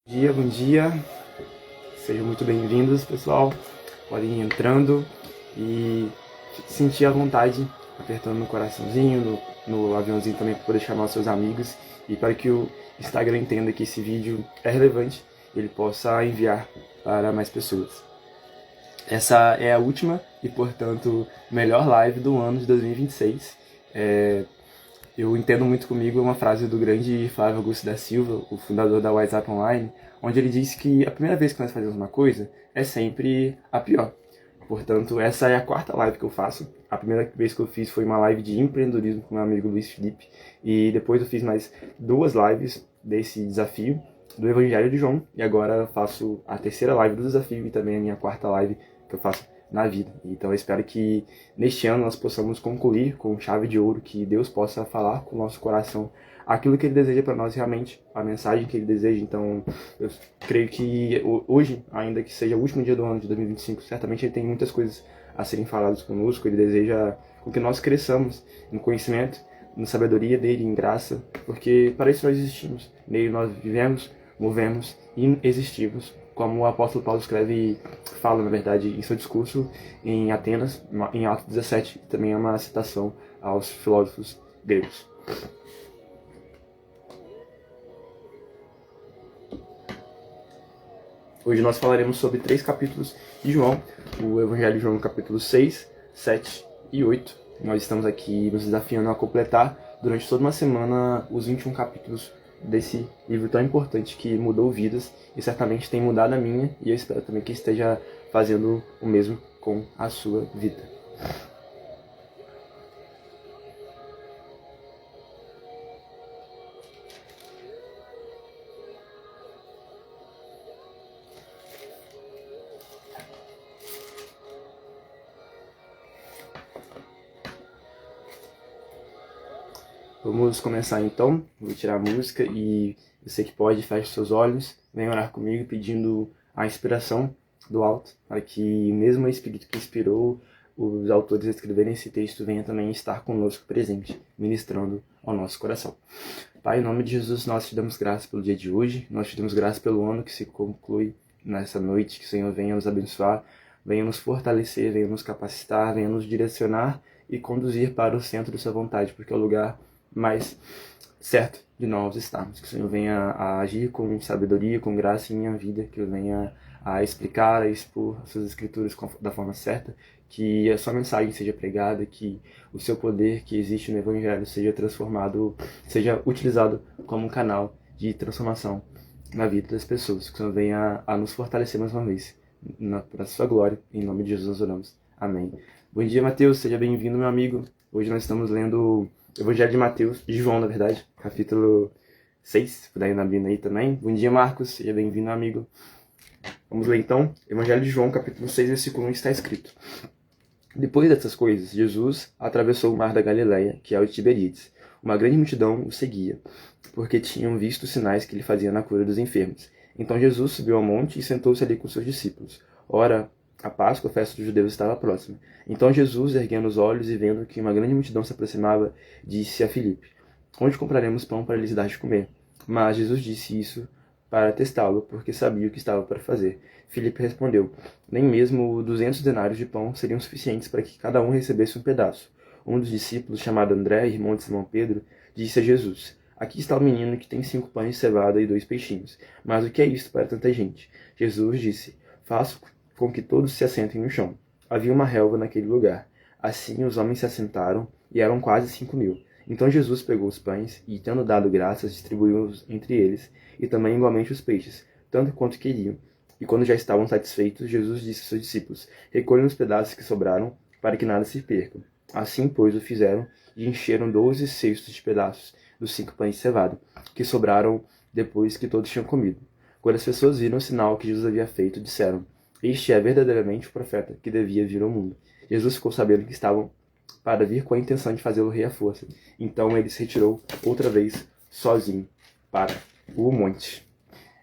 Bom dia, sejam muito bem-vindos, pessoal. Podem ir entrando e sentir à vontade, apertando no coraçãozinho, no aviãozinho também, para poder chamar os seus amigos e para que o Instagram entenda que esse vídeo é relevante e ele possa enviar para mais pessoas. Essa é a última e, portanto, melhor live do ano de 2026. Eu entendo muito comigo uma frase do grande Flávio Augusto da Silva, o fundador da WhatsApp Online, onde ele diz que a primeira vez que nós fazemos uma coisa é sempre a pior. Portanto, essa é a quarta live que eu faço. A primeira vez que eu fiz foi uma live de empreendedorismo com meu amigo Luiz Felipe. E depois eu fiz mais 2 lives desse desafio do Evangelho de João. E agora eu faço a terceira live do desafio e também a minha quarta live que eu faço na vida. Então eu espero que neste ano nós possamos concluir com chave de ouro, que Deus possa falar com o nosso coração aquilo que Ele deseja para nós realmente, a mensagem que Ele deseja. Então eu creio que hoje, ainda que seja o último dia do ano de 2025, certamente Ele tem muitas coisas a serem faladas conosco. Ele deseja com que nós cresçamos no conhecimento, na sabedoria dEle, em graça, porque para isso nós existimos. Nele nós vivemos, movemos e existimos, como o apóstolo Paulo fala, na verdade, em seu discurso em Atenas, em Atos 17, também é uma citação aos filósofos gregos. Hoje nós falaremos sobre 3 capítulos de João, o Evangelho de João, capítulo 6, 7 e 8. Nós estamos aqui nos desafiando a completar durante toda uma semana os 21 capítulos desse livro tão importante que mudou vidas e certamente tem mudado a minha, e eu espero também que esteja fazendo o mesmo com a sua vida. Vamos começar então. Vou tirar a música e você que pode, feche seus olhos, vem orar comigo pedindo a inspiração do alto, para que mesmo o Espírito que inspirou os autores a escreverem esse texto venha também estar conosco presente, ministrando ao nosso coração. Pai, em nome de Jesus, nós te damos graça pelo dia de hoje, nós te damos graça pelo ano que se conclui nessa noite, que o Senhor venha nos abençoar, venha nos fortalecer, venha nos capacitar, venha nos direcionar e conduzir para o centro da sua vontade, porque é o lugar mais certo de nós estarmos. Que o Senhor venha a agir com sabedoria, com graça em minha vida, que eu venha a explicar, a expor as suas escrituras da forma certa, que a sua mensagem seja pregada, que o seu poder que existe no Evangelho seja transformado, seja utilizado como um canal de transformação na vida das pessoas. Que o Senhor venha a nos fortalecer mais uma vez, para a sua glória, em nome de Jesus nós oramos. Amém. Bom dia, Mateus, seja bem-vindo, meu amigo. Hoje nós estamos lendo Evangelho de Mateus, de João, na verdade, capítulo 6, se puder ir na Bíblia aí também. Bom dia, Marcos, seja bem-vindo, amigo. Vamos ler então, Evangelho de João, capítulo 6, versículo 1, está escrito: Depois dessas coisas, Jesus atravessou o mar da Galileia, que é o de Tiberíades. Uma grande multidão o seguia, porque tinham visto os sinais que ele fazia na cura dos enfermos. Então Jesus subiu ao monte e sentou-se ali com seus discípulos. Ora, a Páscoa, a festa dos judeus, estava próxima. Então Jesus, erguendo os olhos e vendo que uma grande multidão se aproximava, disse a Filipe: Onde compraremos pão para lhes dar de comer? Mas Jesus disse isso para testá-lo, porque sabia o que estava para fazer. Filipe respondeu: Nem mesmo 200 denários de pão seriam suficientes para que cada um recebesse um pedaço. Um dos discípulos, chamado André, irmão de Simão Pedro, disse a Jesus: Aqui está o menino que tem 5 pães de cevada e 2 peixinhos. Mas o que é isto para tanta gente? Jesus disse: Faço com que todos se assentem no chão. Havia uma relva naquele lugar. Assim os homens se assentaram, e eram quase 5.000. Então Jesus pegou os pães, e tendo dado graças, distribuiu-os entre eles, e também igualmente os peixes, tanto quanto queriam. E quando já estavam satisfeitos, Jesus disse a seus discípulos: Recolham os pedaços que sobraram, para que nada se perca. Assim, pois, o fizeram, e encheram 12 cestos de pedaços dos 5 pães de cevada, que sobraram depois que todos tinham comido. Quando as pessoas viram o sinal que Jesus havia feito, disseram: Este é verdadeiramente o profeta que devia vir ao mundo. Jesus ficou sabendo que estavam para vir com a intenção de fazê-lo rei à força. Então ele se retirou outra vez, sozinho, para o monte.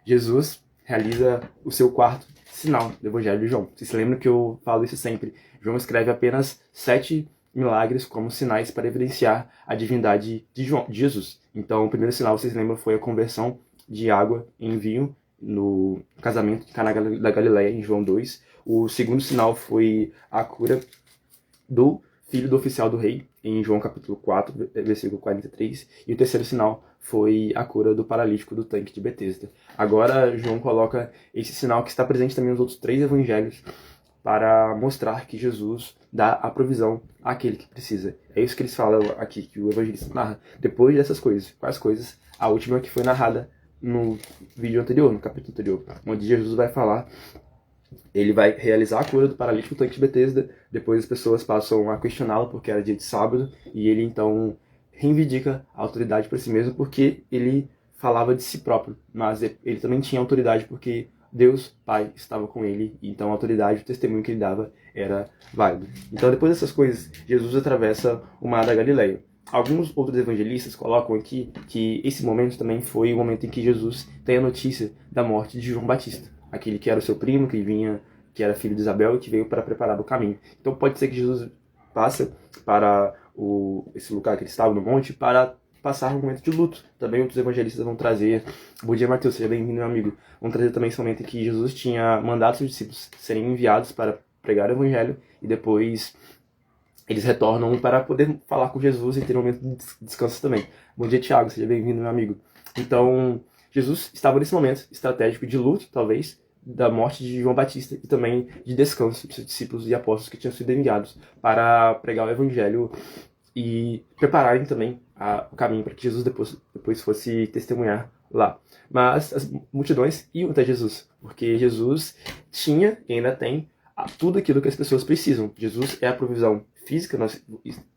Jesus realiza o seu quarto sinal do Evangelho de João. Vocês se lembram que eu falo isso sempre? João escreve apenas 7 milagres como sinais para evidenciar a divindade de Jesus. Então, o primeiro sinal, vocês lembram, foi a conversão de água em vinho no casamento de Caná da Galileia, em João 2. O segundo sinal foi a cura do filho do oficial do rei, em João capítulo 4, versículo 43. E o terceiro sinal foi a cura do paralítico do tanque de Betesda. Agora, João coloca esse sinal que está presente também nos outros 3 evangelhos para mostrar que Jesus dá a provisão àquele que precisa. É isso que eles falam aqui, que o evangelista narra. Depois dessas coisas, quais coisas? A última que foi narrada no vídeo anterior, no capítulo anterior, onde Jesus vai falar, ele vai realizar a cura do paralítico do tanque de Betesda. Depois as pessoas passam a questioná-lo porque era dia de sábado, e ele então reivindica a autoridade para si mesmo, porque ele falava de si próprio, mas ele também tinha autoridade porque Deus Pai estava com ele, então a autoridade, o testemunho que ele dava era válido. Então, depois dessas coisas, Jesus atravessa o mar da Galileia. Alguns outros evangelistas colocam aqui que esse momento também foi o momento em que Jesus tem a notícia da morte de João Batista, aquele que era o seu primo, que era filho de Isabel e que veio para preparar o caminho. Então pode ser que Jesus passa para esse lugar que ele estava no monte para passar um momento de luto. Também outros evangelistas vão trazer, bom dia Mateus, seja bem-vindo meu amigo, vão trazer também esse momento em que Jesus tinha mandado seus discípulos serem enviados para pregar o evangelho e depois eles retornam para poder falar com Jesus e ter um momento de descanso também. Bom dia Tiago, seja bem-vindo meu amigo. Então Jesus estava nesse momento estratégico de luto, talvez, da morte de João Batista e também de descanso de seus discípulos e apóstolos que tinham sido enviados para pregar o evangelho e prepararem também o caminho para que Jesus depois fosse testemunhar lá. Mas as multidões iam até Jesus, porque Jesus tinha e ainda tem tudo aquilo que as pessoas precisam. Jesus é a provisão física, nós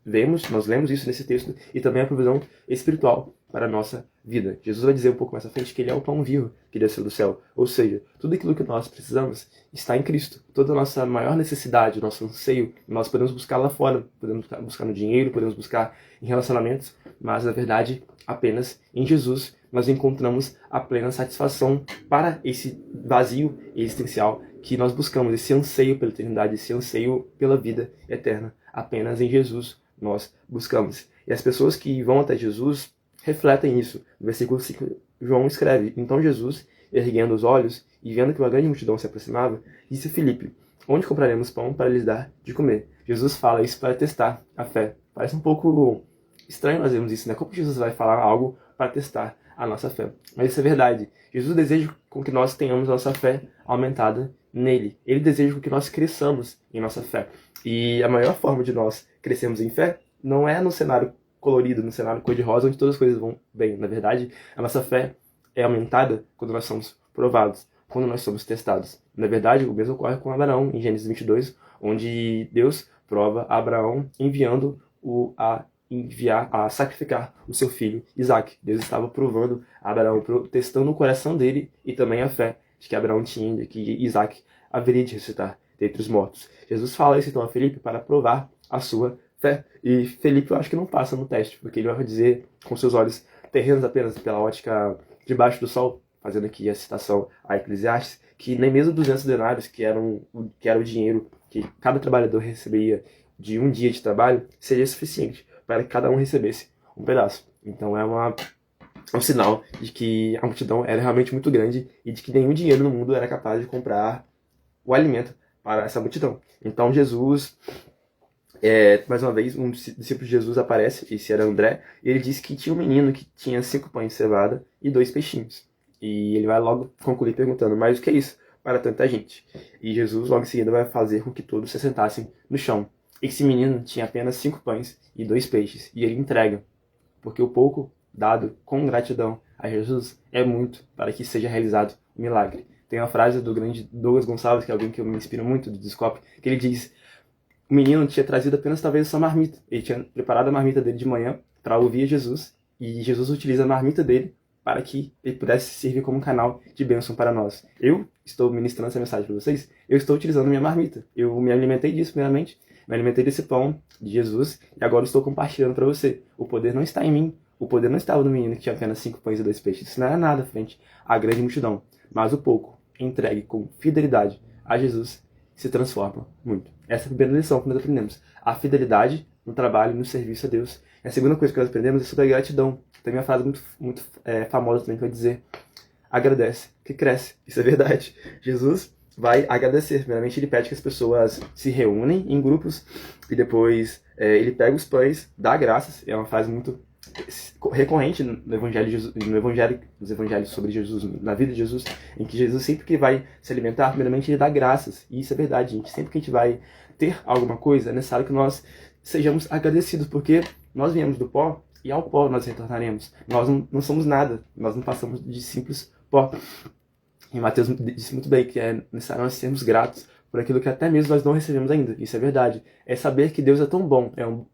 lemos isso nesse texto, e também a provisão espiritual para a nossa vida. Jesus vai dizer um pouco mais à frente que ele é o pão vivo que desceu do céu. Ou seja, tudo aquilo que nós precisamos está em Cristo. Toda a nossa maior necessidade, nosso anseio, nós podemos buscar lá fora, podemos buscar no dinheiro, podemos buscar em relacionamentos, mas na verdade, apenas em Jesus nós encontramos a plena satisfação para esse vazio existencial que nós buscamos, esse anseio pela eternidade, esse anseio pela vida eterna. Apenas em Jesus nós buscamos. E as pessoas que vão até Jesus refletem isso. No versículo 5, João escreve: Então Jesus, erguendo os olhos e vendo que uma grande multidão se aproximava, disse a Filipe: Onde compraremos pão para lhes dar de comer? Jesus fala isso para testar a fé. Parece um pouco estranho nós vermos isso, né? Como Jesus vai falar algo para testar a nossa fé? Mas isso é verdade. Jesus deseja com que nós tenhamos a nossa fé aumentada nele. Ele deseja com que nós cresçamos em nossa fé. E a maior forma de nós crescermos em fé não é no cenário colorido, no cenário cor-de-rosa, onde todas as coisas vão bem. Na verdade, a nossa fé é aumentada quando nós somos provados, quando nós somos testados. Na verdade, o mesmo ocorre com Abraão, em Gênesis 22, onde Deus prova Abraão enviando-o a sacrificar o seu filho Isaac. Deus estava provando Abraão, testando o coração dele e também a fé de que Abraão tinha, de que Isaac haveria de ressuscitar dentre os mortos. Jesus fala isso então a Felipe para provar a sua fé. E Felipe eu acho que não passa no teste, porque ele vai dizer com seus olhos terrenos apenas pela ótica debaixo do sol, fazendo aqui a citação a Eclesiastes, que nem mesmo 200 denários, que era o dinheiro que cada trabalhador recebia de um dia de trabalho, seria suficiente para que cada um recebesse um pedaço. Então é um sinal de que a multidão era realmente muito grande e de que nenhum dinheiro no mundo era capaz de comprar o alimento para essa multidão. Então Jesus, mais uma vez, um discípulo de Jesus aparece, esse era André, e ele disse que tinha um menino que tinha 5 pães de cevada e 2 peixinhos. E ele vai logo concluir perguntando: mas o que é isso para tanta gente? E Jesus logo em seguida vai fazer com que todos se sentassem no chão. Esse menino tinha apenas 5 pães e 2 peixes, e ele entrega, porque o pouco dado com gratidão a Jesus é muito para que seja realizado o milagre. Tem uma frase do grande Douglas Gonçalves, que é alguém que eu me inspiro muito, do Descope, que ele diz: o menino tinha trazido apenas talvez essa marmita. Ele tinha preparado a marmita dele de manhã para ouvir Jesus, e Jesus utiliza a marmita dele para que ele pudesse servir como um canal de bênção para nós. Eu estou ministrando essa mensagem para vocês, eu estou utilizando minha marmita. Eu me alimentei disso primeiramente, me alimentei desse pão de Jesus, e agora estou compartilhando para você. O poder não está em mim, o poder não estava no menino que tinha apenas 5 pães e 2 peixes. Isso não era nada frente à grande multidão. Mas o pouco, entregue com fidelidade a Jesus, se transforma muito. Essa é a primeira lição que nós aprendemos. A fidelidade no trabalho e no serviço a Deus. E a segunda coisa que nós aprendemos é sobre a gratidão. Tem uma frase muito famosa também que vai dizer: agradece que cresce. Isso é verdade. Jesus vai agradecer. Primeiramente, ele pede que as pessoas se reúnem em grupos e depois ele pega os pães, dá graças. É uma frase muito recorrente no evangelho de Jesus, nos evangelhos sobre Jesus, na vida de Jesus, em que Jesus sempre que vai se alimentar, primeiramente ele dá graças. E isso é verdade, gente. Sempre que a gente vai ter alguma coisa, é necessário que nós sejamos agradecidos, porque nós viemos do pó e ao pó nós retornaremos. Nós não somos nada, nós não passamos de simples pó. E Mateus disse muito bem que é necessário nós sermos gratos por aquilo que até mesmo nós não recebemos ainda. Isso é verdade. É saber que Deus é tão bom, é um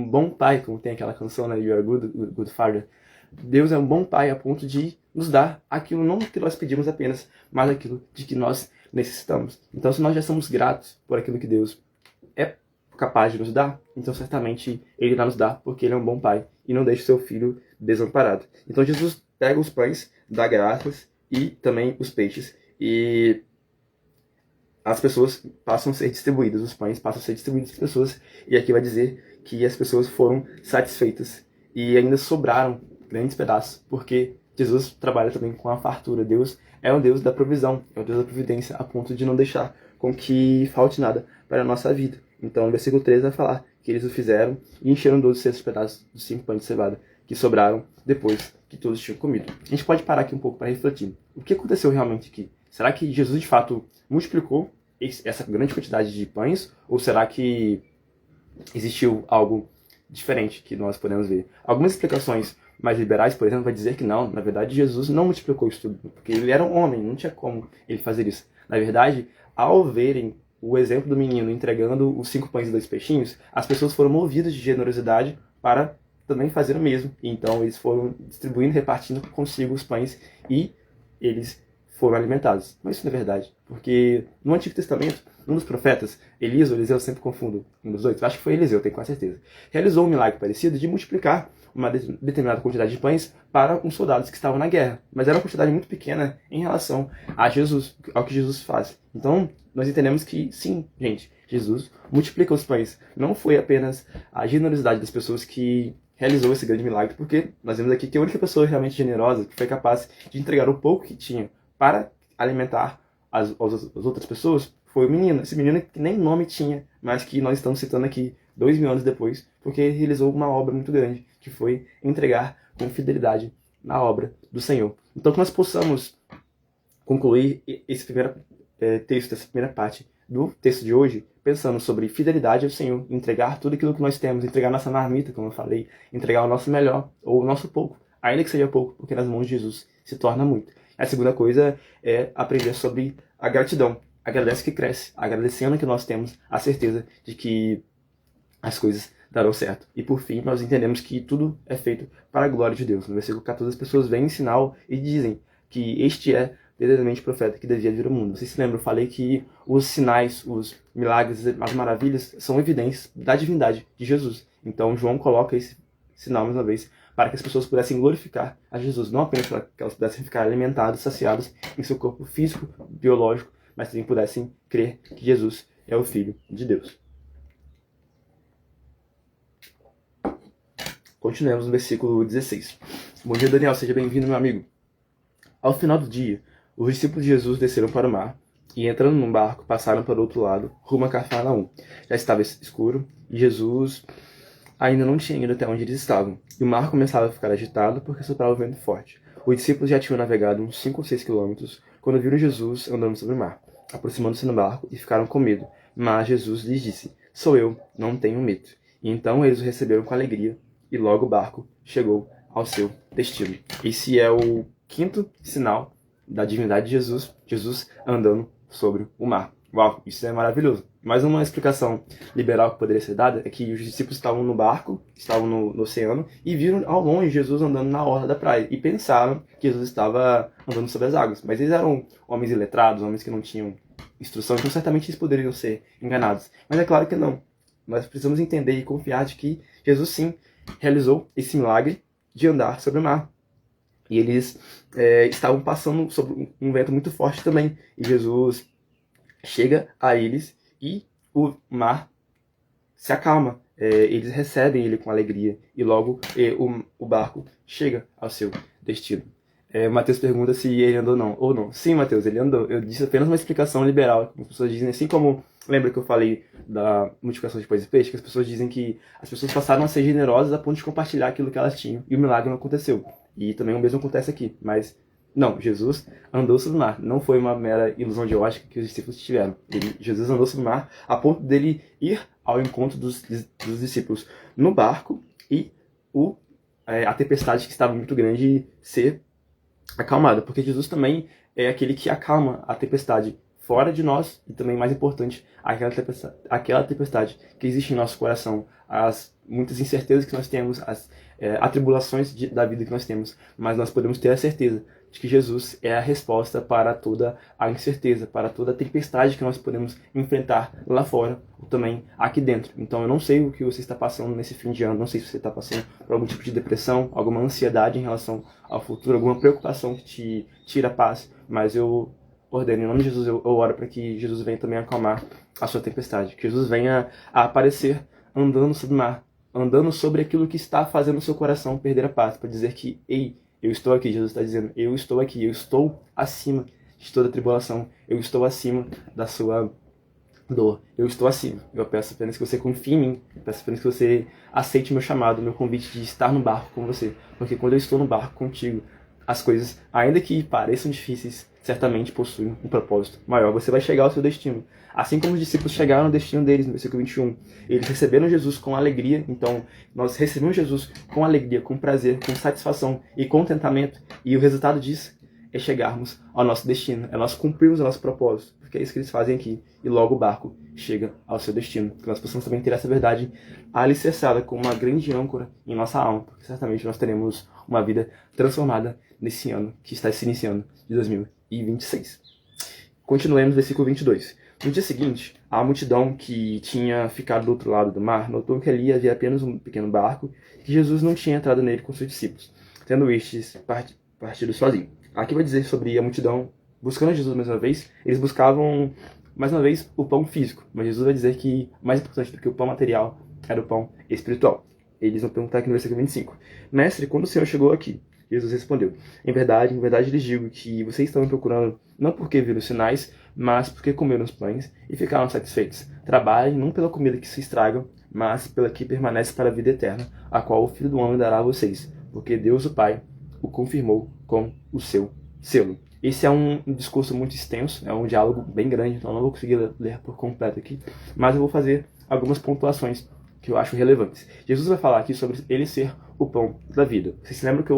bom pai, como tem aquela canção, né? You are good father. Deus é um bom pai a ponto de nos dar aquilo não que nós pedimos apenas, mas aquilo de que nós necessitamos. Então, se nós já somos gratos por aquilo que Deus é capaz de nos dar, então certamente Ele irá nos dar, porque Ele é um bom pai e não deixa o seu filho desamparado. Então, Jesus pega os pães, dá graças e também os peixes, e as pessoas passam a ser distribuídas, os pães passam a ser distribuídos às pessoas, e aqui vai dizer que as pessoas foram satisfeitas e ainda sobraram grandes pedaços, porque Jesus trabalha também com a fartura. Deus é o Deus da provisão, é o Deus da providência, a ponto de não deixar com que falte nada para a nossa vida. Então, no versículo 13 vai falar que eles o fizeram e encheram 12 cestos pedaços dos 5 pães de cevada, que sobraram depois que todos tinham comido. A gente pode parar aqui um pouco para refletir. O que aconteceu realmente aqui? Será que Jesus, de fato, multiplicou essa grande quantidade de pães? Ou será que existiu algo diferente que nós podemos ver? Algumas explicações mais liberais, por exemplo, vai dizer que não. Na verdade, Jesus não multiplicou isso tudo, porque ele era um homem, não tinha como ele fazer isso. Na verdade, ao verem o exemplo do menino entregando os 5 pães e 2 peixinhos, as pessoas foram movidas de generosidade para também fazer o mesmo. Então, eles foram distribuindo, repartindo consigo os pães e eles foram alimentados. Mas isso não é verdade, porque no Antigo Testamento, um dos profetas, Elias ou Eliseu, eu sempre confundo um dos dois, acho que foi Eliseu, tenho quase certeza, realizou um milagre parecido de multiplicar uma determinada quantidade de pães para uns soldados que estavam na guerra. Mas era uma quantidade muito pequena em relação a Jesus, ao que Jesus faz. Então, nós entendemos que, sim, gente, Jesus multiplica os pães. Não foi apenas a generosidade das pessoas que realizou esse grande milagre, porque nós vemos aqui que a única pessoa realmente generosa que foi capaz de entregar o pouco que tinha para alimentar as outras pessoas foi o menino. Esse menino que nem nome tinha, mas que nós estamos citando aqui 2000 anos depois, porque ele realizou uma obra muito grande, que foi entregar com fidelidade na obra do Senhor. Então, que nós possamos concluir esse primeiro texto, essa primeira parte do texto de hoje, pensando sobre fidelidade ao Senhor, entregar tudo aquilo que nós temos, entregar nossa marmita, como eu falei, entregar o nosso melhor, ou o nosso pouco, ainda que seja pouco, porque nas mãos de Jesus se torna muito. A segunda coisa é aprender sobre a gratidão. Agradece que cresce, agradecendo que nós temos a certeza de que as coisas darão certo. E por fim, nós entendemos que tudo é feito para a glória de Deus. No versículo 14, as pessoas vêm em sinal e dizem que este é verdadeiramente o profeta que devia vir ao mundo. Vocês se lembram, eu falei que os sinais, os milagres, as maravilhas são evidências da divindade de Jesus. Então João coloca esse sinal mais uma vez para que as pessoas pudessem glorificar a Jesus, não apenas para que elas pudessem ficar alimentadas, saciadas em seu corpo físico, biológico, mas também pudessem crer que Jesus é o Filho de Deus. Continuemos no versículo 16. Bom dia, Daniel, seja bem-vindo, meu amigo. Ao final do dia, os discípulos de Jesus desceram para o mar e, entrando num barco, passaram para o outro lado, rumo a Cafarnaum. Já estava escuro e Jesus ainda não tinha ido até onde eles estavam, e o mar começava a ficar agitado porque soprava o vento forte. Os discípulos já tinham navegado uns 5 ou 6 quilômetros quando viram Jesus andando sobre o mar, aproximando-se no barco, e ficaram com medo. Mas Jesus lhes disse: "Sou eu, não tenham medo." E então eles o receberam com alegria, e logo o barco chegou ao seu destino. Esse é o 5º sinal da divindade de Jesus, Jesus andando sobre o mar. Uau, isso é maravilhoso. Mais uma explicação liberal que poderia ser dada é que os discípulos estavam no barco, estavam no oceano, e viram ao longe Jesus andando na orla da praia, e pensaram que Jesus estava andando sobre as águas. Mas eles eram homens iletrados, homens que não tinham instrução, então certamente eles poderiam ser enganados. Mas é claro que não. Nós precisamos entender e confiar de que Jesus sim realizou esse milagre de andar sobre o mar. E eles estavam passando sobre um vento muito forte também. E Jesus chega a eles e o mar se acalma. Eles recebem ele com alegria e logo o barco chega ao seu destino. Mateus pergunta se ele andou ou não. Sim, Mateus, ele andou. Eu disse apenas uma explicação liberal. As pessoas dizem, assim como... Lembra que eu falei da multiplicação de pães e peixes? Que as pessoas dizem que as pessoas passaram a ser generosas a ponto de compartilhar aquilo que elas tinham. E o milagre não aconteceu. E também o mesmo acontece aqui. Mas, não, Jesus andou sobre o mar. Não foi uma mera ilusão de ótica que os discípulos tiveram. Jesus andou sobre o mar a ponto dele ir ao encontro dos discípulos no barco e a tempestade que estava muito grande ser acalmada, porque Jesus também é aquele que acalma a tempestade fora de nós e também, mais importante, aquela tempestade que existe em nosso coração, as muitas incertezas que nós temos, as atribulações da vida que nós temos, mas nós podemos ter a certeza de que Jesus é a resposta para toda a incerteza, para toda a tempestade que nós podemos enfrentar lá fora ou também aqui dentro. Então eu não sei o que você está passando nesse fim de ano, não sei se você está passando por algum tipo de depressão, alguma ansiedade em relação ao futuro, alguma preocupação que te tira a paz, mas eu ordeno, em nome de Jesus, eu oro para que Jesus venha também acalmar a sua tempestade, que Jesus venha a aparecer andando sobre o mar, andando sobre aquilo que está fazendo o seu coração perder a paz, para dizer que, ei, eu estou aqui. Jesus está dizendo, eu estou aqui, eu estou acima de toda tribulação, eu estou acima da sua dor, eu estou acima. Eu peço apenas que você confie em mim, eu peço apenas que você aceite meu chamado, meu convite de estar no barco com você, porque quando eu estou no barco contigo, as coisas, ainda que pareçam difíceis, certamente possuem um propósito maior. Você vai chegar ao seu destino. Assim como os discípulos chegaram ao destino deles, no versículo 21. Eles receberam Jesus com alegria. Então, nós recebemos Jesus com alegria, com prazer, com satisfação e contentamento. E o resultado disso é chegarmos ao nosso destino. É nós cumprirmos o nosso propósito. Porque é isso que eles fazem aqui. E logo o barco chega ao seu destino. Que nós possamos também ter essa verdade alicerçada com uma grande âncora em nossa alma. Porque certamente nós teremos uma vida transformada nesse ano que está se iniciando, de 2026. Continuemos, versículo 22. No dia seguinte, a multidão que tinha ficado do outro lado do mar notou que ali havia apenas um pequeno barco e que Jesus não tinha entrado nele com seus discípulos, tendo estes partido sozinho. Aqui vai dizer sobre a multidão buscando Jesus mais uma vez. Eles buscavam, mais uma vez, o pão físico, mas Jesus vai dizer que mais importante do que o pão material era o pão espiritual. Eles vão perguntar aqui no versículo 25. Mestre, quando o Senhor chegou aqui? Jesus respondeu, em verdade lhes digo que vocês estão me procurando não porque viram sinais, mas porque comeram os pães e ficaram satisfeitos. Trabalhem não pela comida que se estraga, mas pela que permanece para a vida eterna, a qual o Filho do Homem dará a vocês, porque Deus o Pai o confirmou com o seu selo. Esse é um discurso muito extenso, é um diálogo bem grande, então eu não vou conseguir ler por completo aqui, mas eu vou fazer algumas pontuações que eu acho relevantes. Jesus vai falar aqui sobre ele ser o pão da vida. Vocês se lembram que eu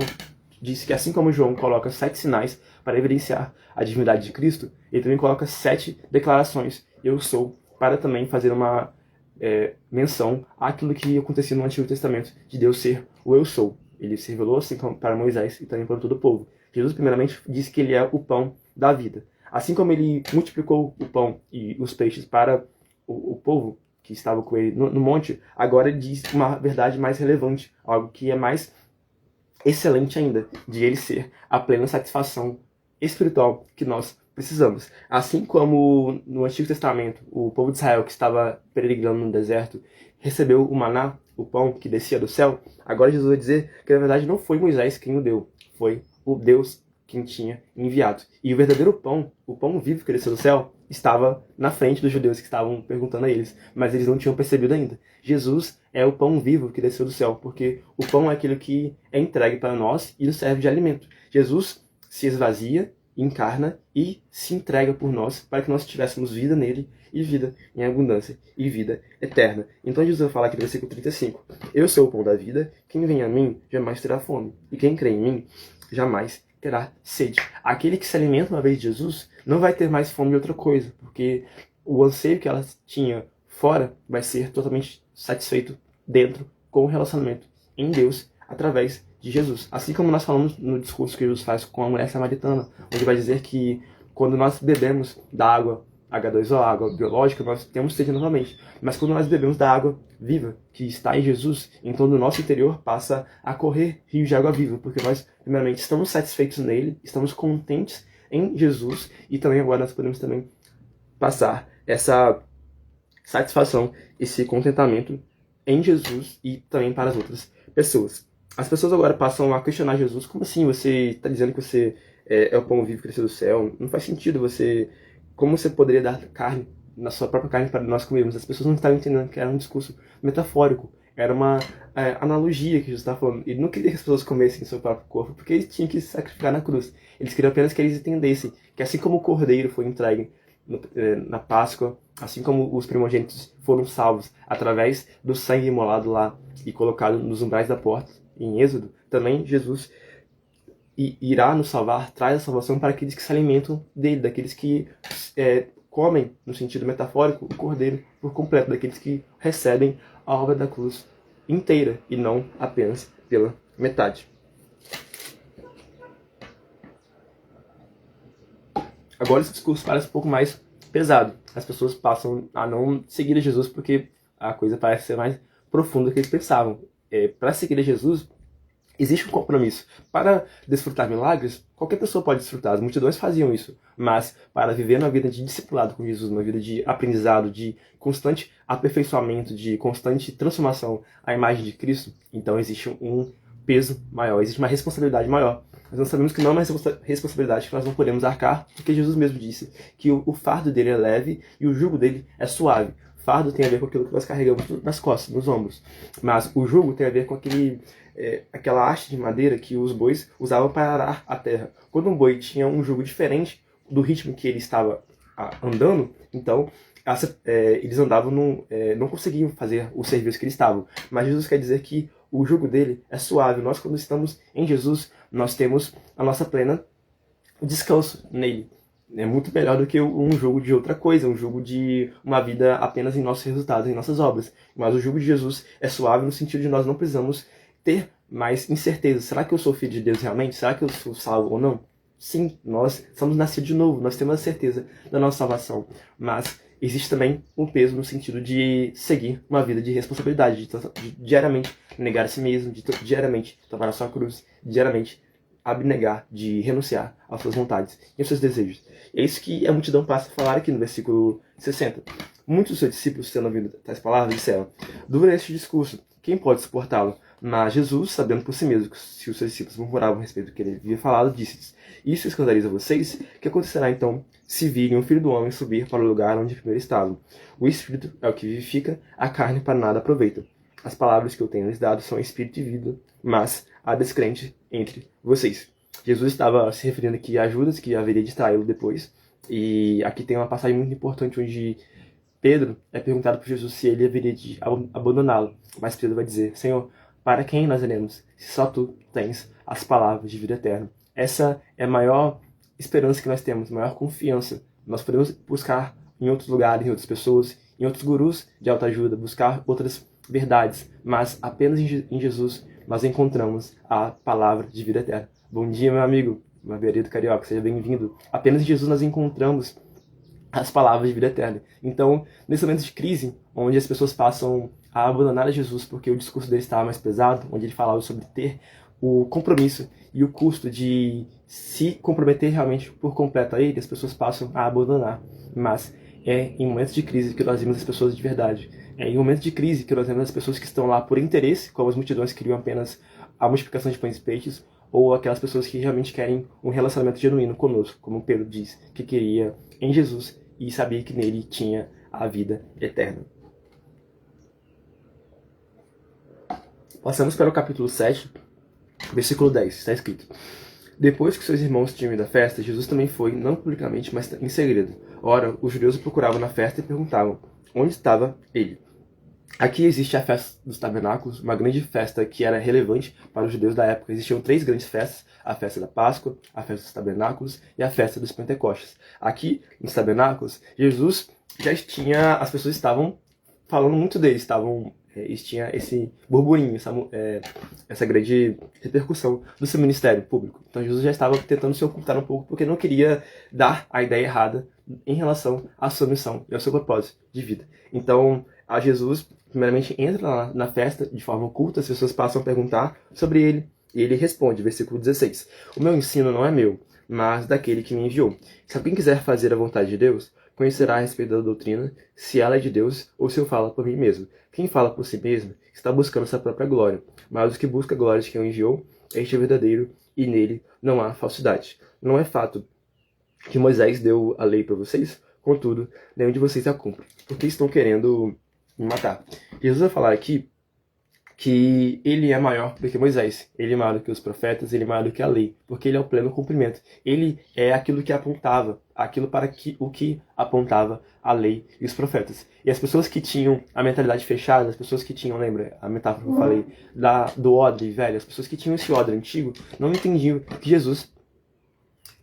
disse que assim como João coloca 7 sinais para evidenciar a divindade de Cristo, ele também coloca 7 declarações, eu sou, para também fazer uma menção àquilo que acontecia no Antigo Testamento, de Deus ser o eu sou. Ele se revelou assim para Moisés e também para todo o povo. Jesus primeiramente disse que ele é o pão da vida. Assim como ele multiplicou o pão e os peixes para o povo que estava com ele no monte, agora ele diz uma verdade mais relevante, algo que é mais excelente ainda, de ele ser a plena satisfação espiritual que nós precisamos. Assim como no Antigo Testamento, o povo de Israel que estava peregrinando no deserto recebeu o maná, o pão que descia do céu, agora Jesus vai dizer que na verdade não foi Moisés quem o deu, foi o Deus quem tinha enviado. E o verdadeiro pão, o pão vivo que desceu do céu, estava na frente dos judeus que estavam perguntando a eles, mas eles não tinham percebido ainda. Jesus é o pão vivo que desceu do céu, porque o pão é aquilo que é entregue para nós e nos serve de alimento. Jesus se esvazia, encarna e se entrega por nós para que nós tivéssemos vida nele e vida em abundância e vida eterna. Então Jesus vai falar aqui no versículo 35, eu sou o pão da vida, quem vem a mim jamais terá fome, e quem crê em mim jamais terá sede. Aquele que se alimenta uma vez de Jesus não vai ter mais fome de outra coisa, porque o anseio que ela tinha fora vai ser totalmente satisfeito dentro com o relacionamento em Deus através de Jesus. Assim como nós falamos no discurso que Jesus faz com a mulher samaritana, onde vai dizer que quando nós bebemos da água H2O, água biológica, nós temos sede novamente. Mas quando nós bebemos da água viva, que está em Jesus, então do nosso interior passa a correr rios de água viva, porque nós, primeiramente, estamos satisfeitos nele, estamos contentes em Jesus, e também agora nós podemos também passar essa satisfação, esse contentamento em Jesus e também para as outras pessoas. As pessoas agora passam a questionar Jesus. Como assim você está dizendo que você é o pão vivo que desceu do céu? Não faz sentido você... Como você poderia dar carne, na sua própria carne, para nós comermos? As pessoas não estavam entendendo que era um discurso metafórico. Era uma analogia que Jesus estava falando. Ele não queria que as pessoas comessem seu próprio corpo, porque eles tinham que se sacrificar na cruz. Eles queriam apenas que eles entendessem que assim como o cordeiro foi entregue na Páscoa, assim como os primogênitos foram salvos através do sangue imolado lá e colocado nos umbrais da porta, em Êxodo, também Jesus irá nos salvar, traz a salvação para aqueles que se alimentam dele, daqueles que comem, no sentido metafórico, o cordeiro por completo, daqueles que recebem a obra da cruz inteira e não apenas pela metade. Agora esse discurso parece um pouco mais pesado. As pessoas passam a não seguir a Jesus porque a coisa parece ser mais profunda do que eles pensavam. Para seguir a Jesus, existe um compromisso. Para desfrutar milagres, qualquer pessoa pode desfrutar. As multidões faziam isso. Mas para viver uma vida de discipulado com Jesus, uma vida de aprendizado, de constante aperfeiçoamento, de constante transformação à imagem de Cristo, então existe um peso maior, existe uma responsabilidade maior. Mas nós sabemos que não é uma responsabilidade que nós não podemos arcar, porque Jesus mesmo disse que o fardo dele é leve e o jugo dele é suave. Fardo tem a ver com aquilo que nós carregamos nas costas, nos ombros. Mas o jugo tem a ver com aquela haste de madeira que os bois usavam para arar a terra. Quando um boi tinha um jugo diferente do ritmo que ele estava andando, então eles andavam, não conseguiam fazer o serviço que eles estavam. Mas Jesus quer dizer que o jugo dele é suave. Nós, quando estamos em Jesus, nós temos a nossa plena descanso nele. É muito melhor do que um jugo de outra coisa, um jugo de uma vida apenas em nossos resultados, em nossas obras. Mas o jugo de Jesus é suave no sentido de nós não precisamos ter mais incerteza. Será que eu sou filho de Deus realmente? Será que eu sou salvo ou não? Sim, nós somos nascidos de novo, nós temos a certeza da nossa salvação. Mas existe também um peso no sentido de seguir uma vida de responsabilidade, de diariamente negar a si mesmo, de diariamente tomar a sua cruz, diariamente abnegar, de renunciar às suas vontades e aos seus desejos. É isso que a multidão passa a falar aqui no versículo 60. Muitos dos seus discípulos, tendo ouvido tais palavras, disseram: dura este discurso, quem pode suportá-lo? Mas Jesus, sabendo por si mesmo que se os seus discípulos murmuravam a respeito do que ele havia falado, disse-lhes: isso escandaliza vocês? O que acontecerá então se virem o Filho do Homem subir para o lugar onde primeiro estava? O Espírito é o que vivifica, a carne para nada aproveita. As palavras que eu tenho lhes dado são espírito e vida, mas há descrente entre vocês. Jesus estava se referindo aqui a Judas, que haveria de traí-lo depois. E aqui tem uma passagem muito importante onde Pedro é perguntado por Jesus se ele haveria de abandoná-lo. Mas Pedro vai dizer: Senhor, para quem nós iremos, se só tu tens as palavras de vida eterna? Essa é a maior esperança que nós temos, a maior confiança. Nós podemos buscar em outros lugares, em outras pessoas, em outros gurus de autoajuda, buscar outras verdades, mas apenas em Jesus nós encontramos a palavra de vida eterna. Bom dia, meu amigo, Barbearia do Carioca, seja bem-vindo. Apenas em Jesus nós encontramos as palavras de vida eterna. Então, nesse momento de crise, onde as pessoas passam a abandonar a Jesus porque o discurso dele estava mais pesado, onde ele falava sobre ter o compromisso e o custo de se comprometer realmente por completo a ele, as pessoas passam a abandonar. Mas é em momentos de crise que nós vemos as pessoas de verdade. É em momentos de crise que nós vemos as pessoas que estão lá por interesse, como as multidões que queriam apenas a multiplicação de pães e peixes, ou aquelas pessoas que realmente querem um relacionamento genuíno conosco, como Pedro diz, que queria em Jesus e sabia que nele tinha a vida eterna. Passamos para o capítulo 7, versículo 10, está escrito: depois que seus irmãos tinham ido à festa, Jesus também foi, não publicamente, mas em segredo. Ora, os judeus o procuravam na festa e perguntavam: onde estava ele? Aqui existe a festa dos tabernáculos, uma grande festa que era relevante para os judeus da época. Existiam 3 grandes festas: a festa da Páscoa, a festa dos tabernáculos e a festa dos Pentecostes. Aqui, nos tabernáculos, Jesus já tinha, as pessoas estavam falando muito dele, tinha esse burburinho, essa grande repercussão do seu ministério público. Então Jesus já estava tentando se ocultar um pouco, porque não queria dar a ideia errada em relação à sua missão e ao seu propósito de vida. Então, a Jesus, primeiramente, entra na festa de forma oculta, as pessoas passam a perguntar sobre ele, e ele responde, versículo 16: o meu ensino não é meu, mas daquele que me enviou. Se alguém quiser fazer a vontade de Deus, conhecerá a respeito da doutrina, se ela é de Deus ou se eu falo por mim mesmo. Quem fala por si mesmo está buscando sua própria glória, mas o que busca a glória de quem o enviou, este é verdadeiro e nele não há falsidade. Não é fato que Moisés deu a lei para vocês, contudo, nenhum de vocês a cumpre, porque estão querendo me matar. Jesus vai falar aqui que ele é maior do que Moisés, ele é maior do que os profetas, ele é maior do que a lei, porque ele é o pleno cumprimento. Ele é aquilo que apontava, aquilo para o que apontava a lei e os profetas. E as pessoas que tinham a mentalidade fechada, as pessoas que tinham, lembra a metáfora que eu falei, do odre velho, as pessoas que tinham esse odre antigo, não entendiam que Jesus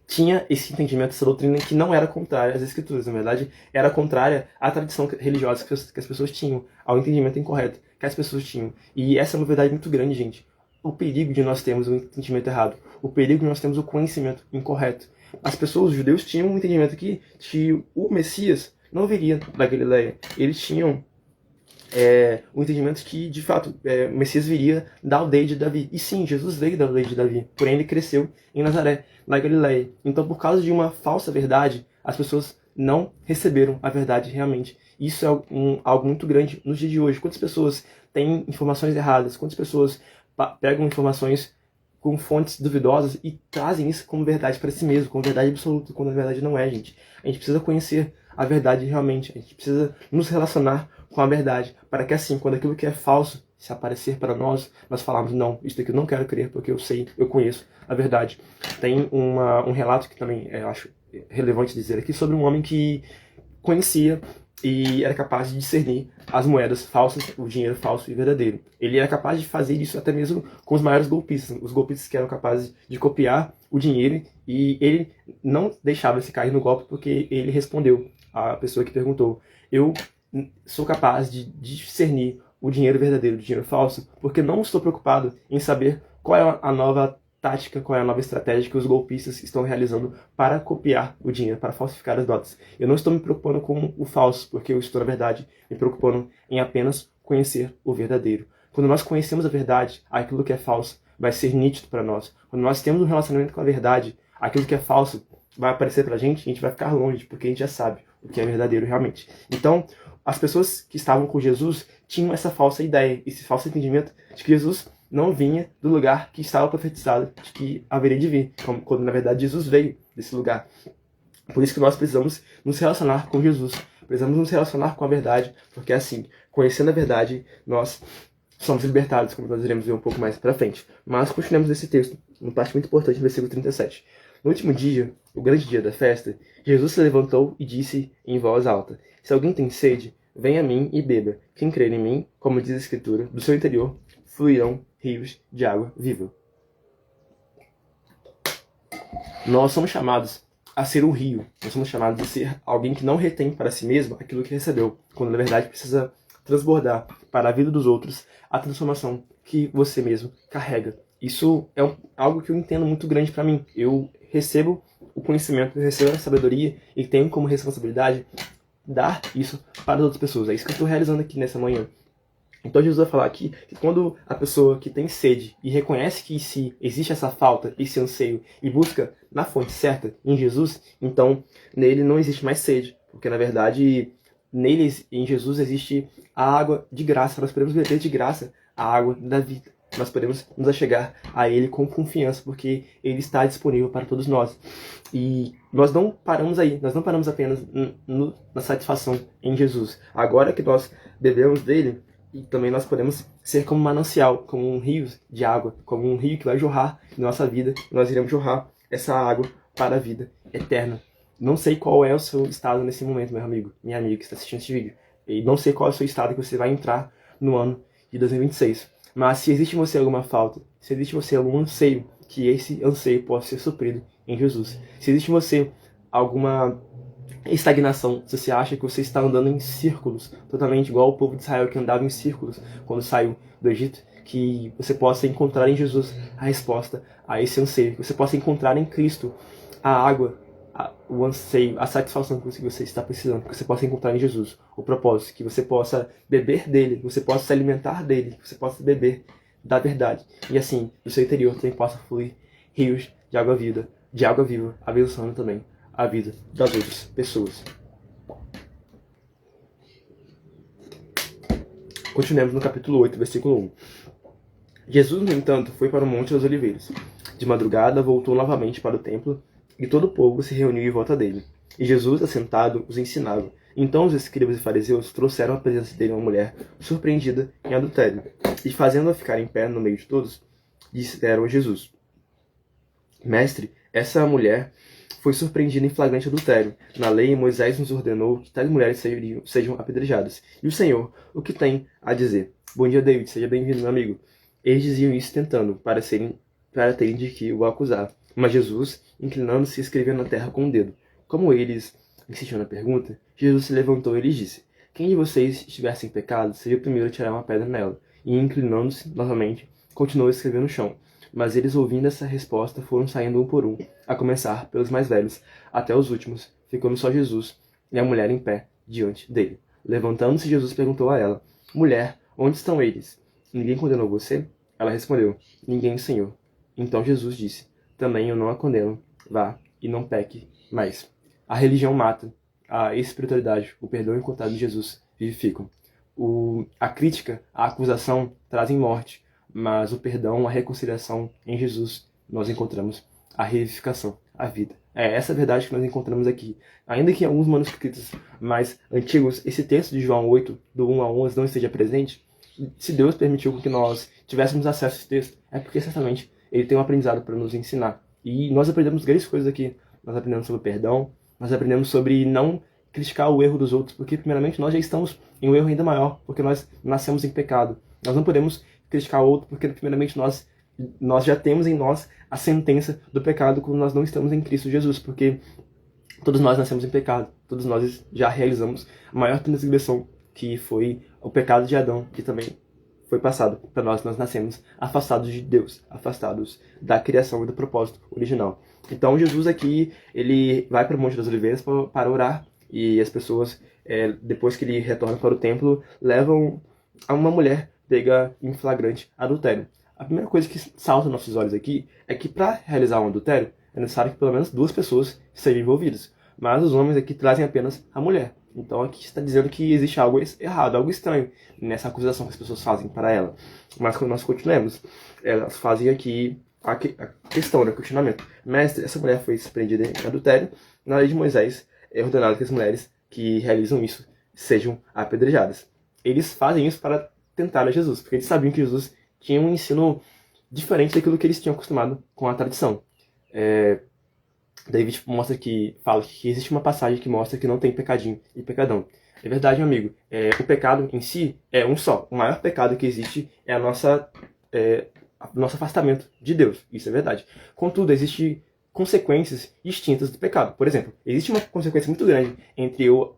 tinha esse entendimento, essa doutrina que não era contrária às escrituras, na verdade, era contrária à tradição religiosa que as pessoas tinham, ao entendimento incorreto que as pessoas tinham. E essa é uma verdade muito grande, gente. O perigo de nós termos o entendimento errado, o perigo de nós termos o conhecimento incorreto. As pessoas, os judeus, tinham um entendimento que o Messias não viria da Galileia. Eles tinham o entendimento que, de fato, o Messias viria da aldeia de Davi. E sim, Jesus veio da aldeia de Davi, porém ele cresceu em Nazaré, na Galileia. Então, por causa de uma falsa verdade, as pessoas não receberam a verdade realmente. Isso é algo muito grande nos dias de hoje. Quantas pessoas têm informações erradas? Quantas pessoas pegam informações com fontes duvidosas e trazem isso como verdade para si mesmo, como verdade absoluta, quando na verdade não é, gente. A gente precisa conhecer a verdade realmente. A gente precisa nos relacionar com a verdade, para que assim, quando aquilo que é falso se aparecer para nós, nós falarmos, não, isso daqui eu não quero crer, porque eu sei, eu conheço a verdade. Tem um relato que também eu acho relevante dizer aqui, sobre um homem que conhecia e era capaz de discernir as moedas falsas, o dinheiro falso e verdadeiro. Ele era capaz de fazer isso até mesmo com os maiores golpistas, os golpistas que eram capazes de copiar o dinheiro, e ele não deixava se cair no golpe, porque ele respondeu à pessoa que perguntou: eu sou capaz de discernir o dinheiro verdadeiro do dinheiro falso, porque não estou preocupado em saber qual é a nova tática, qual é a nova estratégia que os golpistas estão realizando para copiar o dinheiro, para falsificar as notas. Eu não estou me preocupando com o falso, porque eu estou, na verdade, me preocupando em apenas conhecer o verdadeiro. Quando nós conhecemos a verdade, aquilo que é falso vai ser nítido para nós. Quando nós temos um relacionamento com a verdade, aquilo que é falso vai aparecer para a gente vai ficar longe, porque a gente já sabe o que é verdadeiro realmente. Então, as pessoas que estavam com Jesus tinham essa falsa ideia, esse falso entendimento de que Jesus não vinha do lugar que estava profetizado de que haveria de vir, quando na verdade Jesus veio desse lugar. Por isso que nós precisamos nos relacionar com Jesus, precisamos nos relacionar com a verdade, porque assim, conhecendo a verdade, nós somos libertados, como nós iremos ver um pouco mais para frente. Mas continuemos nesse texto, uma parte muito importante, no versículo 37. No último dia, o grande dia da festa, Jesus se levantou e disse em voz alta: se alguém tem sede, venha a mim e beba. Quem crer em mim, como diz a Escritura, do seu interior fluirão rios de água viva. Nós somos chamados a ser um rio. Nós somos chamados a ser alguém que não retém para si mesmo aquilo que recebeu, quando na verdade precisa transbordar para a vida dos outros a transformação que você mesmo carrega. Isso é algo que eu entendo muito grande para mim. Eu recebo o conhecimento, eu recebo a sabedoria e tenho como responsabilidade dar isso para as outras pessoas. É isso que eu estou realizando aqui nessa manhã. Então Jesus vai falar aqui que quando a pessoa que tem sede e reconhece que se existe essa falta, esse anseio, e busca na fonte certa, em Jesus, então nele não existe mais sede, porque na verdade nele, em Jesus, existe a água de graça. Nós podemos beber de graça a água da vida. Nós podemos nos achegar a Ele com confiança, porque Ele está disponível para todos nós. E nós não paramos aí, nós não paramos apenas na satisfação em Jesus. Agora que nós bebemos dele, e também nós podemos ser como um manancial, como um rio de água, como um rio que vai jorrar em nossa vida, e nós iremos jorrar essa água para a vida eterna. Não sei qual é o seu estado nesse momento, meu amigo, minha amiga que está assistindo esse vídeo. E não sei qual é o seu estado que você vai entrar no ano de 2026. Mas se existe em você alguma falta, se existe em você algum anseio, que esse anseio possa ser suprido em Jesus. Se existe em você alguma estagnação, se você acha que você está andando em círculos, totalmente igual o povo de Israel que andava em círculos quando saiu do Egito, que você possa encontrar em Jesus a resposta a esse anseio, que você possa encontrar em Cristo a água, o anseio, a satisfação que você está precisando, que você possa encontrar em Jesus o propósito, que você possa beber dele, que você possa se alimentar dele, que você possa beber da verdade, e assim, do seu interior também possa fluir rios de água viva de água viva, abençoando também a vida das outras pessoas. Continuemos no capítulo 8, versículo 1. Jesus, no entanto, foi para o Monte das Oliveiras. De madrugada, voltou novamente para o templo, e todo o povo se reuniu em volta dele. E Jesus, assentado, os ensinava. Então os escribas e fariseus trouxeram à presença dele uma mulher surpreendida em adultério. E, fazendo-a ficar em pé no meio de todos, disseram a Jesus: Mestre, essa mulher foi surpreendida em flagrante adultério. Na lei, Moisés nos ordenou que tais mulheres sejam apedrejadas. E o Senhor, o que tem a dizer? Bom dia, David. Seja bem-vindo, meu amigo. Eles diziam isso tentando, para terem de que o acusar. Mas Jesus, inclinando-se, escreveu na terra com o dedo. Como eles insistiam na pergunta, Jesus se levantou e lhes disse: Quem de vocês estiver sem pecado, seja o primeiro a tirar uma pedra nela. E, inclinando-se novamente, continuou a escrever no chão. Mas eles, ouvindo essa resposta, foram saindo um por um, a começar pelos mais velhos, até os últimos, ficando só Jesus e a mulher em pé diante dele. Levantando-se, Jesus perguntou a ela: Mulher, onde estão eles? Ninguém condenou você? Ela respondeu: Ninguém, Senhor. Então Jesus disse: Também eu não a condeno. Vá e não peque mais. A religião mata, a espiritualidade, o perdão encontrado em Jesus vivificam. A crítica, a acusação trazem morte, mas o perdão, a reconciliação em Jesus, nós encontramos a revivificação, a vida. É essa verdade que nós encontramos aqui. Ainda que em alguns manuscritos mais antigos, esse texto de João 8, do 1 a 11, não esteja presente, se Deus permitiu que nós tivéssemos acesso a esse texto, é porque certamente Ele tem um aprendizado para nos ensinar. E nós aprendemos grandes coisas aqui. Nós aprendemos sobre perdão, nós aprendemos sobre não criticar o erro dos outros, porque primeiramente nós já estamos em um erro ainda maior, porque nós nascemos em pecado. Nós não podemos criticar o outro, porque primeiramente nós já temos em nós a sentença do pecado quando nós não estamos em Cristo Jesus, porque todos nós nascemos em pecado, todos nós já realizamos a maior transgressão, que foi o pecado de Adão, que também foi passado para nós. Nós nascemos afastados de Deus, afastados da criação e do propósito original. Então Jesus aqui, ele vai para o Monte das Oliveiras para orar, e as pessoas, depois que ele retorna para o templo, levam a uma mulher pega em flagrante adultério. A primeira coisa que salta aos nossos olhos aqui é que para realizar um adultério é necessário que pelo menos 2 pessoas sejam envolvidas. Mas os homens aqui trazem apenas a mulher. Então aqui está dizendo que existe algo errado, algo estranho nessa acusação que as pessoas fazem para ela. Mas quando nós continuamos, elas fazem aqui a questão, o questionamento. Mestre, essa mulher foi surpreendida em adultério. Na lei de Moisés é ordenado que as mulheres que realizam isso sejam apedrejadas. Eles fazem isso para tentar a Jesus, porque eles sabiam que Jesus tinha um ensino diferente daquilo que eles tinham acostumado com a tradição. David fala que existe uma passagem que mostra que não tem pecadinho e pecadão. É verdade, meu amigo. O pecado em si é um só. O maior pecado que existe é o nosso afastamento de Deus. Isso é verdade. Contudo, existem consequências distintas do pecado. Por exemplo, existe uma consequência muito grande entre eu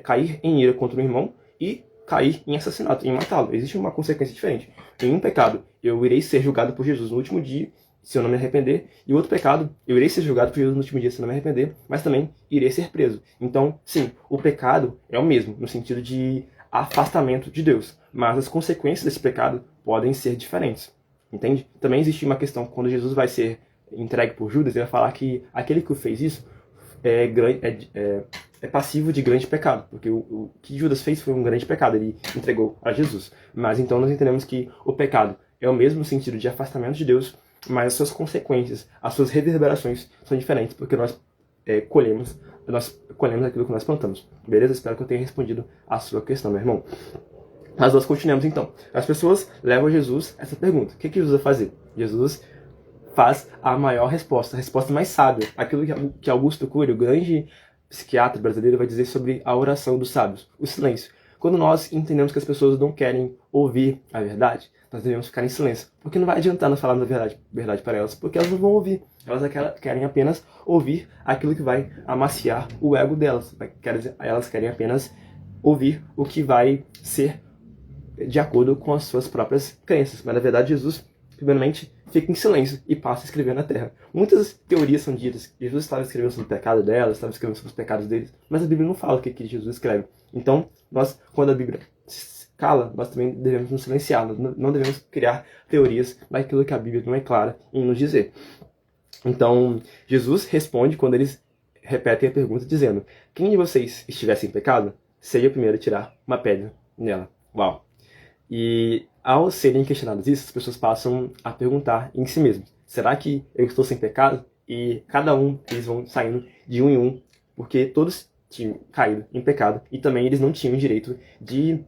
cair em ira contra o irmão e cair em assassinato, em matá-lo. Existe uma consequência diferente. Em um pecado, eu irei ser julgado por Jesus no último dia, se eu não me arrepender, e outro pecado, eu irei ser julgado por Jesus no último dia, se eu não me arrepender, mas também irei ser preso. Então, sim, o pecado é o mesmo, no sentido de afastamento de Deus, mas as consequências desse pecado podem ser diferentes, entende? Também existe uma questão, quando Jesus vai ser entregue por Judas, ele vai falar que aquele que fez isso é passivo de grande pecado, porque o que Judas fez foi um grande pecado, ele entregou a Jesus. Mas então nós entendemos que o pecado é o mesmo sentido de afastamento de Deus, mas as suas consequências, as suas reverberações são diferentes, porque nós colhemos aquilo que nós plantamos. Beleza? Espero que eu tenha respondido a sua questão, meu irmão. Mas nós continuamos então. As pessoas levam a Jesus essa pergunta: o que Jesus vai fazer? Jesus faz a maior resposta, a resposta mais sábia, aquilo que Augusto Cury, o grande psiquiatra brasileiro, vai dizer sobre a oração dos sábios, o silêncio. Quando nós entendemos que as pessoas não querem ouvir a verdade, nós devemos ficar em silêncio, porque não vai adiantar nós falarmos a verdade para elas, porque elas não vão ouvir. Elas querem apenas ouvir aquilo que vai amaciar o ego delas. Elas querem apenas ouvir o que vai ser de acordo com as suas próprias crenças. Mas na verdade Jesus, primeiramente, fica em silêncio e passa a escrever na terra. Muitas teorias são ditas que Jesus estava escrevendo sobre o pecado delas, estava escrevendo sobre os pecados deles, mas a Bíblia não fala o que Jesus escreve. Então, quando a Bíblia se cala, nós também devemos nos silenciar, nós não devemos criar teorias daquilo que a Bíblia não é clara em nos dizer. Então, Jesus responde quando eles repetem a pergunta, dizendo: quem de vocês estivesse em pecado, seja o primeiro a tirar uma pedra nela. Uau! E ao serem questionadas isso, as pessoas passam a perguntar em si mesmas: será que eu estou sem pecado? E cada um, eles vão saindo de um em um, porque todos tinham caído em pecado e também eles não tinham direito de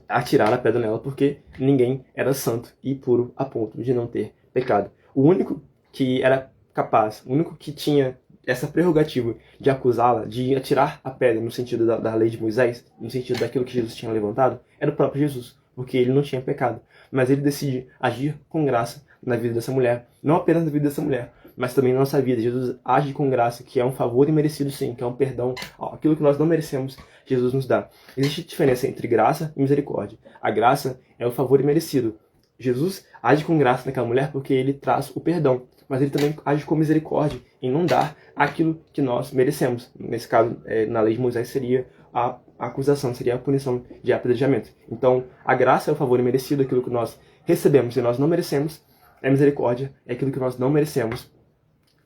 atirar a pedra nela, porque ninguém era santo e puro a ponto de não ter pecado. O único que era capaz, o único que tinha essa prerrogativa de acusá-la, de atirar a pedra no sentido da lei de Moisés, no sentido daquilo que Jesus tinha levantado, era o próprio Jesus, porque ele não tinha pecado. Mas ele decide agir com graça na vida dessa mulher, não apenas na vida dessa mulher, mas também na nossa vida. Jesus age com graça, que é um favor imerecido sim, que é um perdão. Aquilo que nós não merecemos, Jesus nos dá. Existe diferença entre graça e misericórdia. A graça é o favor imerecido. Jesus age com graça naquela mulher porque ele traz o perdão, mas ele também age com misericórdia em não dar aquilo que nós merecemos. Nesse caso, na lei de Moisés, seria a acusação, seria a punição de apedrejamento. Então, a graça é o favor imerecido, aquilo que nós recebemos e nós não merecemos. A misericórdia é aquilo que nós não merecemos,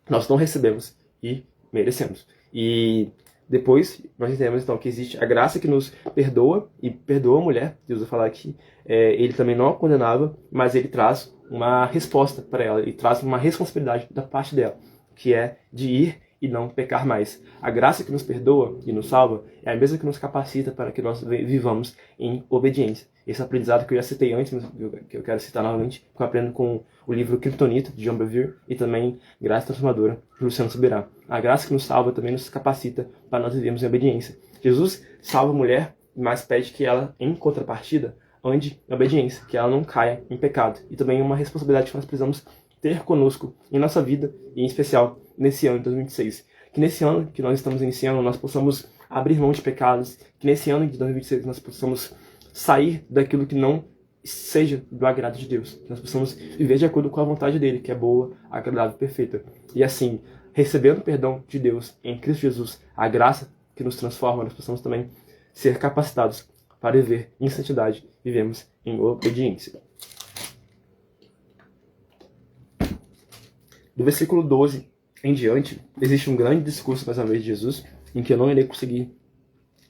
nós não recebemos e merecemos. E depois nós entendemos então que existe a graça que nos perdoa e perdoa a mulher. Deus vai falar que ele também não a condenava, mas ele traz uma resposta para ela, ele traz uma responsabilidade da parte dela, que é de ir e não pecar mais. A graça que nos perdoa e nos salva é a mesma que nos capacita para que nós vivamos em obediência. Esse aprendizado que eu já citei antes, mas que eu quero citar novamente, que eu aprendo com o livro Kryptonita, de John Bevere, e também Graça Transformadora, de Luciano Subirá. A graça que nos salva também nos capacita para nós vivermos em obediência. Jesus salva a mulher, mas pede que ela, em contrapartida, ande em obediência, que ela não caia em pecado. E também uma responsabilidade que nós precisamos ter conosco em nossa vida, e em especial nesse ano de 2026. Que nesse ano que nós estamos iniciando, nós possamos abrir mão de pecados, que nesse ano de 2026 nós possamos sair daquilo que não seja do agrado de Deus. Que nós possamos viver de acordo com a vontade dele, que é boa, agradável e perfeita. E assim, recebendo o perdão de Deus em Cristo Jesus, a graça que nos transforma, nós possamos também ser capacitados para viver em santidade, vivemos em obediência. Do versículo 12 em diante, existe um grande discurso, mais uma vez, de Jesus, em que eu não irei conseguir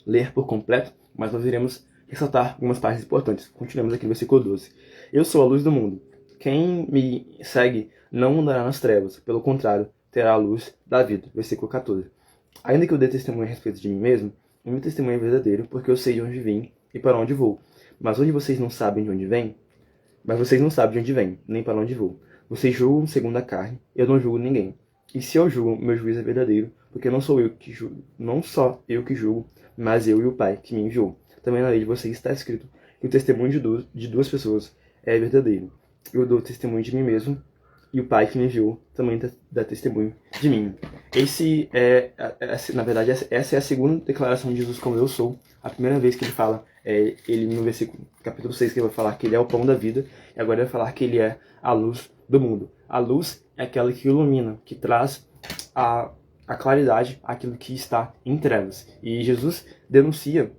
ler por completo, mas nós iremos ressaltar algumas partes importantes. Continuemos aqui no versículo 12. Eu sou a luz do mundo. Quem me segue não andará nas trevas, pelo contrário, terá a luz da vida. Versículo 14. Ainda que eu dê testemunho a respeito de mim mesmo, o meu testemunho é verdadeiro, porque eu sei de onde vim e para onde vou. Mas vocês não sabem de onde vêm, nem para onde vou. Vocês julgam segundo a carne, eu não julgo ninguém. E se eu julgo, meu juízo é verdadeiro, porque não sou eu que julgo, não só eu que julgo, mas eu e o Pai que me enviou. Também na lei de vocês está escrito que o testemunho de duas pessoas é verdadeiro. Eu dou testemunho de mim mesmo, e o Pai que me enviou também dá testemunho de mim. Na verdade, essa é a segunda declaração de Jesus como eu sou. A primeira vez que ele fala, ele no versículo capítulo 6, que ele vai falar que ele é o pão da vida, e agora ele vai falar que ele é a luz do mundo. A luz é aquela que ilumina, que traz a claridade àquilo que está em trevas. E Jesus denuncia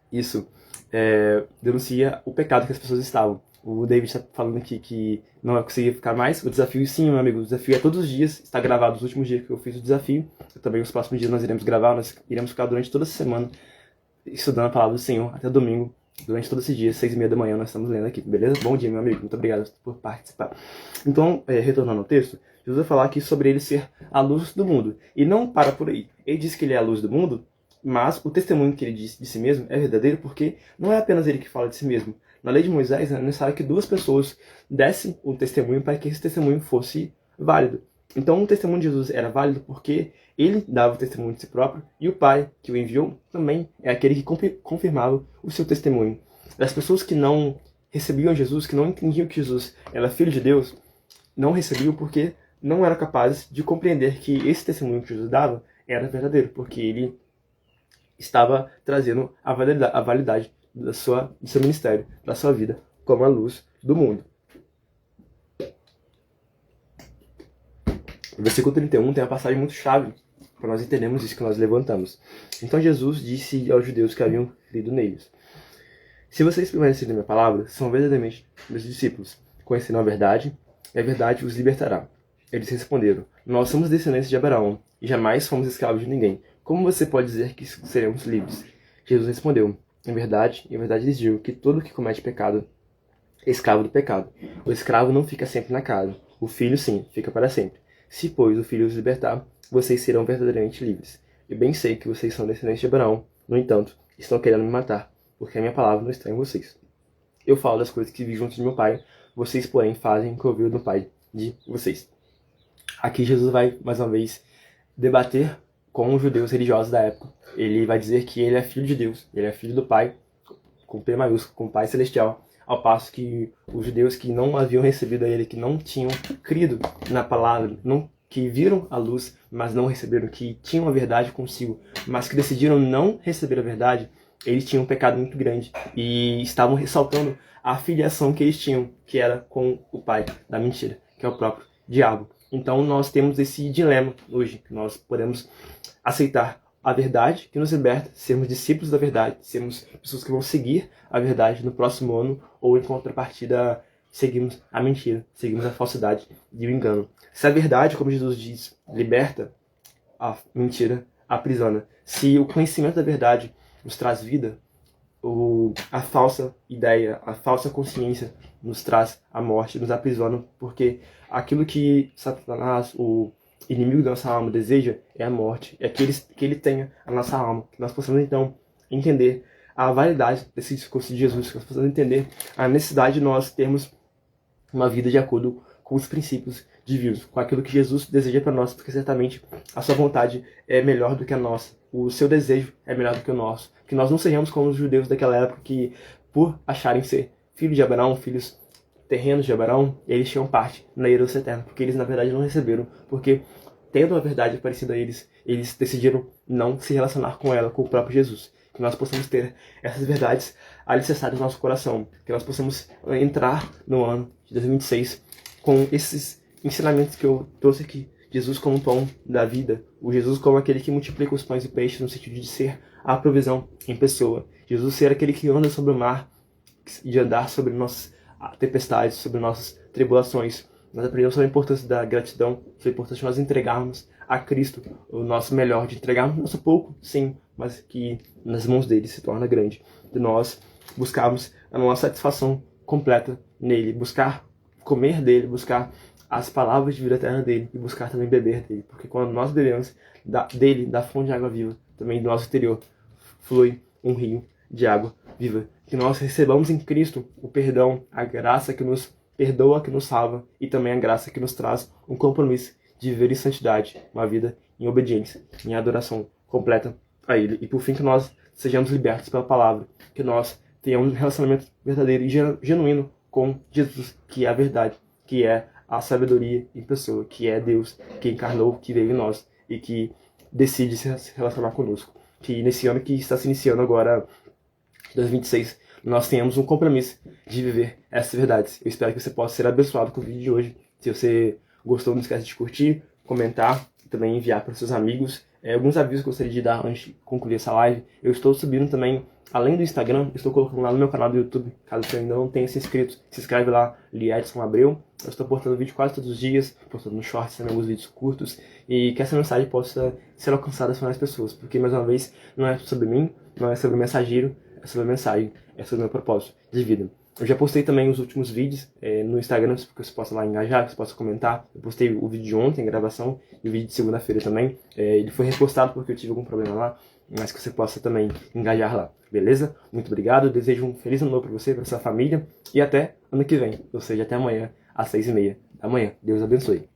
isso, denuncia o pecado que as pessoas estavam. O David está falando aqui que não vai conseguir ficar mais. O desafio, sim, meu amigo, o desafio é todos os dias. Está gravado os últimos dias que eu fiz o desafio. Também os próximos dias nós iremos gravar. Nós iremos ficar durante toda essa semana estudando a palavra do Senhor até domingo. Durante todo esse dia, 6h30 da manhã, nós estamos lendo aqui, beleza? Bom dia, meu amigo. Muito obrigado por participar. Então, retornando ao texto, Jesus vai falar aqui sobre ele ser a luz do mundo. E não para por aí. Ele diz que ele é a luz do mundo, mas o testemunho que ele diz de si mesmo é verdadeiro porque não é apenas ele que fala de si mesmo. Na lei de Moisés é necessário que duas pessoas dessem o testemunho para que esse testemunho fosse válido. Então o testemunho de Jesus era válido porque ele dava o testemunho de si próprio e o Pai que o enviou também é aquele que confirmava o seu testemunho. As pessoas que não recebiam Jesus, que não entendiam que Jesus era filho de Deus, não recebiam porque não eram capazes de compreender que esse testemunho que Jesus dava era verdadeiro, porque ele estava trazendo a validade do seu ministério, da sua vida, como a luz do mundo. No versículo 31 tem uma passagem muito chave para nós entendermos isso que nós levantamos. Então Jesus disse aos judeus que haviam crido neles: se vocês permanecerem na minha palavra, são verdadeiramente meus discípulos, conhecerão a verdade, e a verdade os libertará. Eles responderam: nós somos descendentes de Abraão e jamais fomos escravos de ninguém. Como você pode dizer que seremos livres? Jesus respondeu: em verdade lhes digo que todo que comete pecado é escravo do pecado. O escravo não fica sempre na casa. O filho, sim, fica para sempre. Se, pois, o filho os libertar, vocês serão verdadeiramente livres. Eu bem sei que vocês são descendentes de Abraão. No entanto, estão querendo me matar, porque a minha palavra não está em vocês. Eu falo das coisas que vi junto de meu pai, vocês, porém, fazem o que ouviu do pai de vocês. Aqui Jesus vai, mais uma vez, debater com os judeus religiosos da época. Ele vai dizer que ele é filho de Deus, ele é filho do Pai, com P maiúsculo, com o Pai Celestial, ao passo que os judeus que não haviam recebido a ele, que não tinham crido na palavra, que viram a luz, mas não receberam, que tinham a verdade consigo, mas que decidiram não receber a verdade, eles tinham um pecado muito grande e estavam ressaltando a filiação que eles tinham, que era com o pai da mentira, que é o próprio diabo. Então nós temos esse dilema hoje, que nós podemos aceitar a verdade que nos liberta, sermos discípulos da verdade, sermos pessoas que vão seguir a verdade no próximo ano, ou em contrapartida seguimos a mentira, seguimos a falsidade e o engano. Se a verdade, como Jesus diz, liberta, a mentira aprisiona. Se o conhecimento da verdade nos traz vida, a falsa ideia, a falsa consciência nos traz a morte, nos aprisiona, porque aquilo que Satanás, o inimigo da nossa alma, deseja é a morte, é que ele tenha a nossa alma, que nós possamos então entender a validade desse discurso de Jesus, que nós possamos entender a necessidade de nós termos uma vida de acordo com os princípios divinos, com aquilo que Jesus deseja para nós, porque certamente a sua vontade é melhor do que a nossa, o seu desejo é melhor do que o nosso, que nós não sejamos como os judeus daquela época que, por acharem ser filhos de Abraão, filhos terrenos de Abraão, eles tinham parte na herança eterna, porque eles na verdade não receberam, porque tendo a verdade parecida a eles, eles decidiram não se relacionar com ela, com o próprio Jesus. Que nós possamos ter essas verdades alicerçadas no nosso coração, que nós possamos entrar no ano de 2026 com esses ensinamentos que eu trouxe aqui. Jesus como o pão da vida, o Jesus como aquele que multiplica os pães e peixes, no sentido de ser a provisão em pessoa. Jesus ser aquele que anda sobre o mar, de andar sobre nossas tempestades, sobre nossas tribulações. Nós aprendemos sobre a importância da gratidão, sobre a importância de nós entregarmos a Cristo o nosso melhor, de entregarmos o nosso pouco, sim, mas que nas mãos dele se torna grande. De nós buscarmos a nossa satisfação completa nele, buscar comer dele, buscar as palavras de vida eterna dele e buscar também beber dele. Porque quando nós bebemos dele, da fonte de água viva, também do nosso interior, flui um rio de água viva. Que nós recebamos em Cristo o perdão, a graça que nos perdoa, que nos salva, e também a graça que nos traz um compromisso de viver em santidade, uma vida em obediência, em adoração completa a Ele. E por fim que nós sejamos libertos pela palavra, que nós tenhamos um relacionamento verdadeiro e genuíno com Jesus, que é a verdade, que é a sabedoria em pessoa, que é Deus, que encarnou, que veio em nós e que decide se relacionar conosco. Que nesse ano que está se iniciando agora, 2026, nós tenhamos um compromisso de viver essas verdades. Eu espero que você possa ser abençoado com o vídeo de hoje. Se você gostou, não esquece de curtir, comentar e também enviar para os seus amigos. Alguns avisos que eu gostaria de dar antes de concluir essa live. Eu estou subindo também, além do Instagram, eu estou colocando lá no meu canal do YouTube. Caso você ainda não tenha se inscrito, se inscreve lá, Liedson Abreu. Eu estou postando vídeo quase todos os dias, postando no shorts também alguns vídeos curtos. E que essa mensagem possa ser alcançada por mais pessoas. Porque, mais uma vez, não é sobre mim, não é sobre o mensageiro, é sobre a mensagem, é sobre o meu propósito de vida. Eu já postei também os últimos vídeos no Instagram, porque você possa lá engajar, que você possa comentar. Eu postei o vídeo de ontem, gravação, e o vídeo de segunda-feira também. Ele foi repostado porque eu tive algum problema lá, mas que você possa também engajar lá, beleza? Muito obrigado, eu desejo um feliz ano novo para você, para sua família, e até ano que vem, ou seja, até amanhã, às 6h30 da manhã. Deus abençoe.